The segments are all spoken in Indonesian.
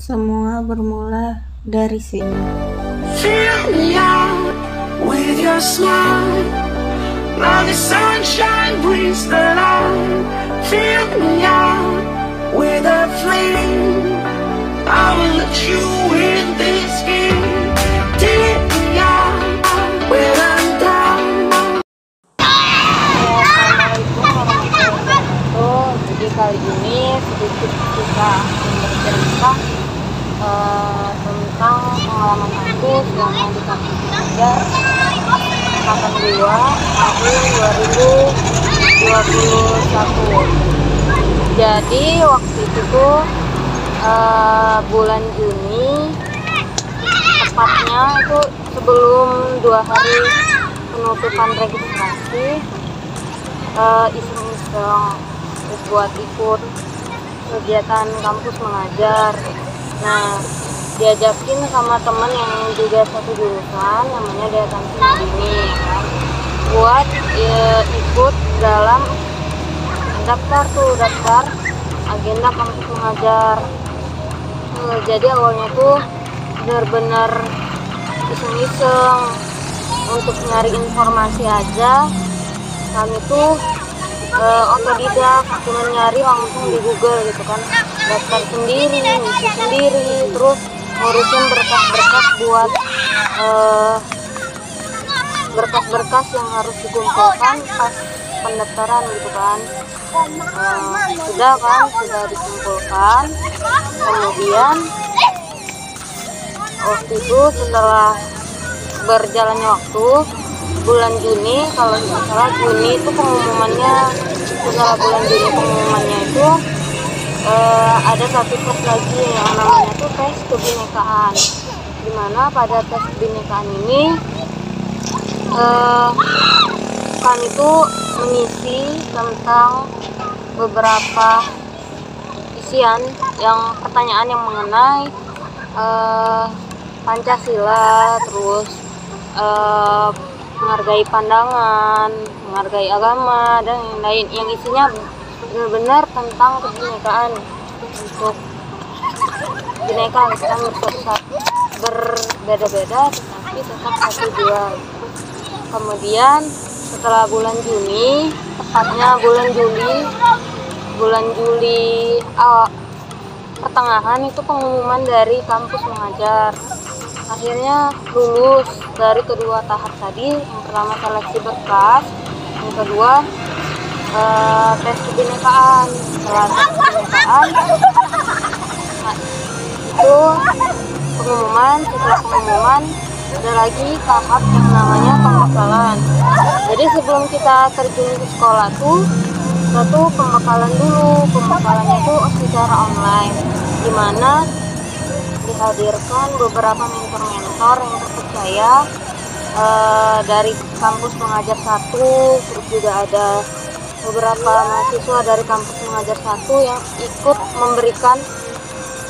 Semua bermula dari sini. Fill me out with your smile. Now the sunshine brings the light. Fill me out with a flame. I will let you in this game. Take me out when I'm down. Assalamualaikum warahmatullahi wabarakatuh. Jadi kali ini sedikit kita bercerita tentang pengalaman kampus yang di kampus Mengajar angkatan 2 tahun 2021. Jadi waktu itu tuh bulan Juni, tepatnya itu sebelum 2 hari penutupan registrasi, iseng-iseng buat ikut kegiatan kampus mengajar. Nah, diajakin sama temen yang juga satu jurusan, namanya dia Tansi Madini, kan, buat ikut dalam daftar agenda kampus mengajar. Jadi awalnya tuh benar-benar iseng-iseng untuk nyari informasi aja. Kami tuh otodidak, cuma nyari langsung di Google gitu kan, daftar sendiri, ngisi sendiri, terus ngurusin berkas-berkas buat berkas-berkas yang harus dikumpulkan pas pendaftaran gitu kan. Sudah dikumpulkan. Kemudian waktu itu setelah berjalannya waktu, bulan Juni, kalau tidak salah Juni itu pengumumannya, setelah bulan Juni pengumumannya itu ada satu tes lagi yang namanya tuh tes kebinekaan, dimana pada tes kebinekaan ini kami itu mengisi tentang beberapa isian yang pertanyaan yang mengenai Pancasila, terus menghargai pandangan, menghargai agama, dan yang lain, yang isinya benar-benar tentang kebinekaan. Untuk bineka kita berbeda-beda tetapi tetap satu jua. Kemudian setelah bulan Juni, tepatnya bulan Juli pertengahan, itu pengumuman dari kampus mengajar. Akhirnya lulus dari kedua tahap tadi. Yang pertama seleksi berkas, yang kedua tes kebinekaan. Setelah tes kebinekaan, itu pengumuman. Setelah pengumuman ada lagi tahap yang namanya pembekalan. Jadi sebelum kita terjun ke sekolah tuh satu pembekalan dulu. Pembekalannya itu secara online, dimana dihadirkan beberapa mentor-mentor yang terpercaya dari kampus mengajar 1, terus juga ada beberapa mahasiswa dari kampus mengajar 1 yang ikut memberikan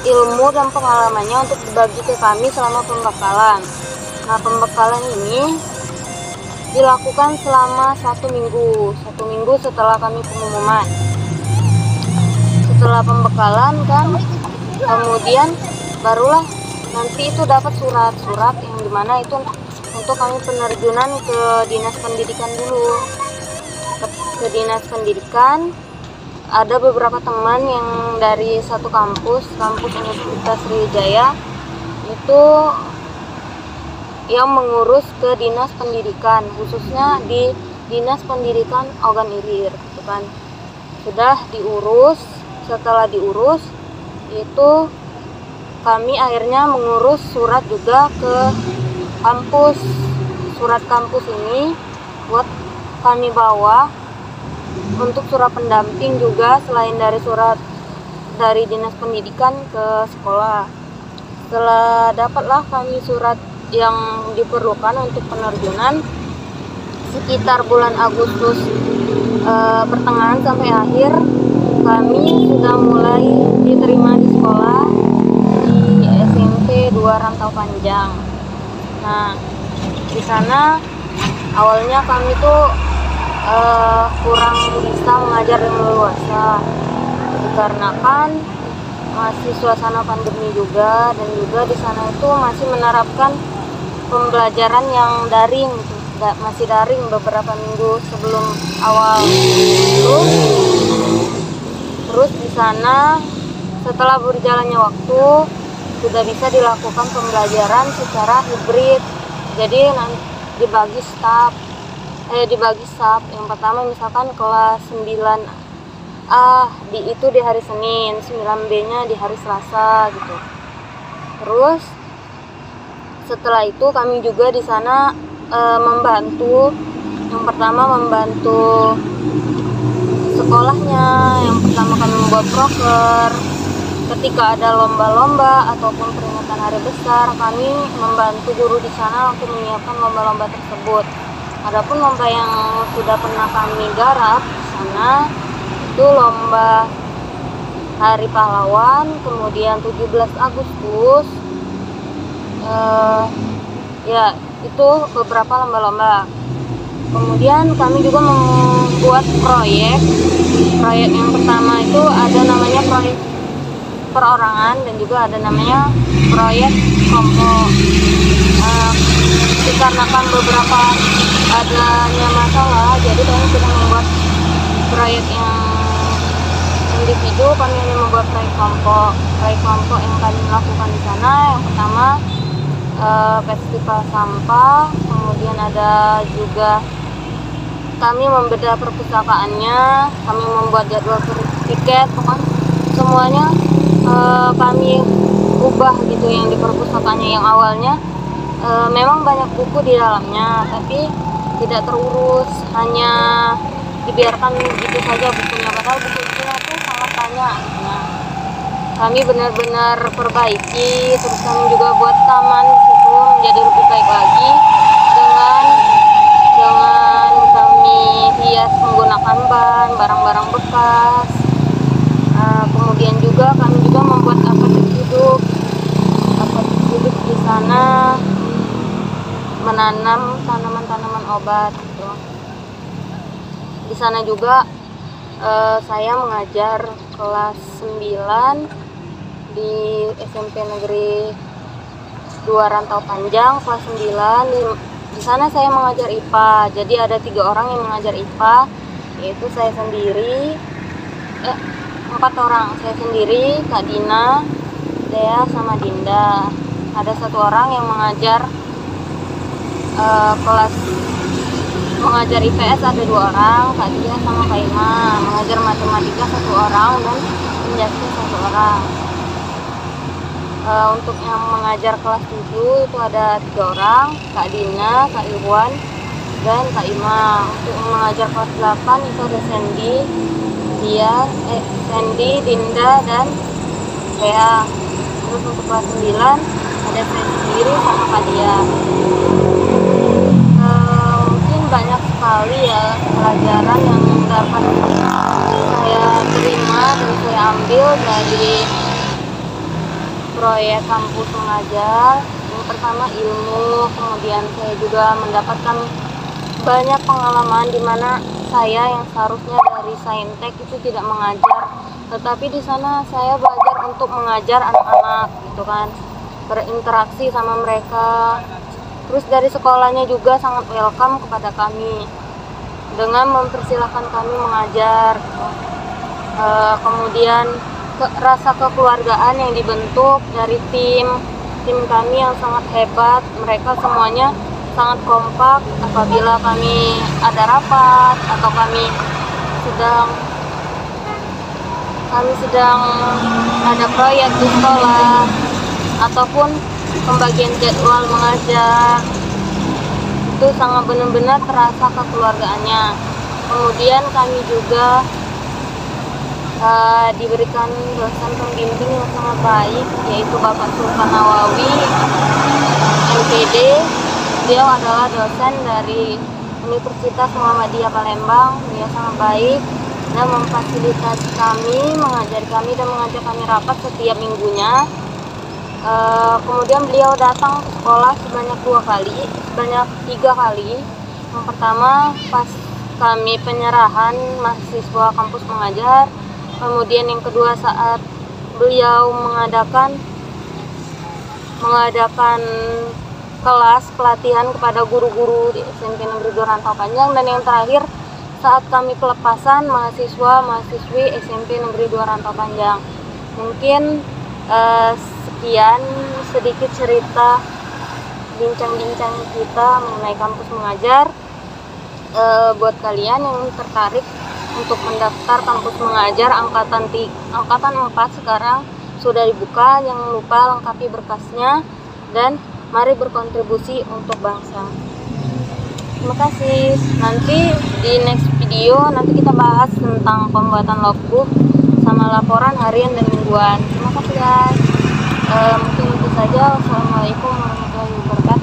ilmu dan pengalamannya untuk dibagi ke kami selama pembekalan. Nah, pembekalan ini dilakukan selama 1 minggu setelah kami pengumuman. Setelah pembekalan kan, kemudian barulah nanti itu dapat surat yang dimana itu untuk kami penerjunan ke dinas pendidikan dulu. Ke dinas pendidikan ada beberapa teman yang dari satu kampus Universitas Sriwijaya itu yang mengurus ke dinas pendidikan, khususnya di dinas pendidikan Ogan Ilir gitu kan. Sudah diurus. Setelah diurus itu kami akhirnya mengurus surat juga ke kampus. Surat kampus ini buat kami bawa untuk surat pendamping juga, selain dari surat dari dinas pendidikan ke sekolah. Setelah dapatlah kami surat yang diperlukan untuk penerjunan, sekitar bulan Agustus pertengahan sampai akhir, kami sudah mulai diterima di sekolah di SMP 2 Rantau Panjang. Nah, di sana awalnya kami tuh kurang bisa mengajar dengan leluasa, dikarenakan masih suasana pandemi juga, dan juga di sana itu masih menerapkan pembelajaran yang daring gitu. Masih daring beberapa minggu sebelum awal itu. Terus di sana setelah berjalannya waktu sudah bisa dilakukan pembelajaran secara hibrid. Jadi nanti dibagi sub. Yang pertama misalkan kelas 9A itu di hari Senin, 9B-nya di hari Selasa gitu. Terus setelah itu kami juga di sana membantu. Yang pertama membantu sekolahnya. Yang pertama kami membuat proker. Ketika ada lomba-lomba ataupun peringatan hari besar, kami membantu guru di sana untuk menyiapkan lomba-lomba tersebut. Adapun lomba yang sudah pernah kami garap di sana itu lomba Hari Pahlawan, kemudian 17 Agustus. Ya, itu beberapa lomba-lomba. Kemudian kami juga membuat proyek yang pertama itu ada namanya proyek perorangan dan juga ada namanya proyek kelompok. Dikarenakan beberapa adanya masalah, jadi kami sudah membuat proyek yang individu, kami hanya membuat proyek kelompok yang kami lakukan di sana. Yang pertama festival sampah, kemudian ada juga kami membedah perpustakaannya, kami membuat jadwal tiket, pokoknya semuanya kami ubah gitu. Yang di perpustakaannya yang awalnya memang banyak buku di dalamnya, tapi tidak terurus, hanya dibiarkan gitu saja bukunya, padahal buku-bukunya itu sangat banyak. Nah, kami benar-benar perbaiki, terus kami juga buat taman di situ menjadi lebih baik lagi dengan kami hias menggunakan ban, barang-barang bekas. Kemudian juga kami juga membuat apotek hidup di sana, menanam tanaman-tanaman obat gitu. Di sana juga saya mengajar kelas 9 di SMP Negeri 2 Rantau Panjang kelas 9. Di sana saya mengajar IPA. Jadi ada 3 orang yang mengajar IPA, yaitu saya sendiri, 4 orang, saya sendiri, Kak Dina, Dea, sama Dinda. Ada 1 orang yang mengajar mengajar IPS, ada 2 orang, Kak Dia sama Kak Ima. Mengajar matematika 1 orang dan penjahit 1 orang. Untuk yang mengajar kelas 7 itu ada 3 orang, Kak Dina, Kak Iwan, dan Kak Ima. Untuk yang mengajar kelas 8 itu ada Sandy, Dinda, dan Thea. Terus untuk kelas 9 ada saya sendiri sama Kak Dia. Mungkin banyak sekali ya pelajaran yang dapat saya terima dan saya ambil dari proyek kampus mengajar. Yang pertama ilmu, kemudian saya juga mendapatkan banyak pengalaman di mana saya yang seharusnya dari saintek itu tidak mengajar, tetapi di sana saya belajar untuk mengajar anak-anak gitu kan, berinteraksi sama mereka. Terus dari sekolahnya juga sangat welcome kepada kami dengan mempersilahkan kami mengajar gitu. Kemudian rasa kekeluargaan yang dibentuk dari tim kami yang sangat hebat. Mereka semuanya sangat kompak apabila kami ada rapat atau kami sedang ada proyek di sekolah ataupun pembagian jadwal mengajar. Itu sangat benar-benar terasa kekeluargaannya. Kemudian kami juga diberikan dosen pembimbing yang sangat baik, yaitu Bapak Sultan Nawawi, MPD. Beliau adalah dosen dari Universitas Muhammadiyah Palembang. Dia sangat baik dan memfasilitasi kami, mengajari kami dan mengajak kami rapat setiap minggunya. Kemudian beliau datang ke sekolah sebanyak 3 kali. Yang pertama pas kami penyerahan mahasiswa kampus mengajar. Kemudian yang kedua saat beliau mengadakan kelas pelatihan kepada guru-guru di SMP Negeri 2 Rantau Panjang. Dan yang terakhir, saat kami pelepasan mahasiswa-mahasiswi SMP Negeri 2 Rantau Panjang. Mungkin sekian sedikit cerita bincang-bincang kita mengenai kampus mengajar. Buat kalian yang tertarik untuk mendaftar kampus mengajar angkatan 4 sekarang sudah dibuka. Jangan lupa lengkapi berkasnya dan mari berkontribusi untuk bangsa. Terima kasih. Nanti di next video nanti kita bahas tentang pembuatan logbook sama laporan harian dan mingguan. Terima kasih guys. Mungkin itu saja. Wassalamualaikum warahmatullahi wabarakatuh.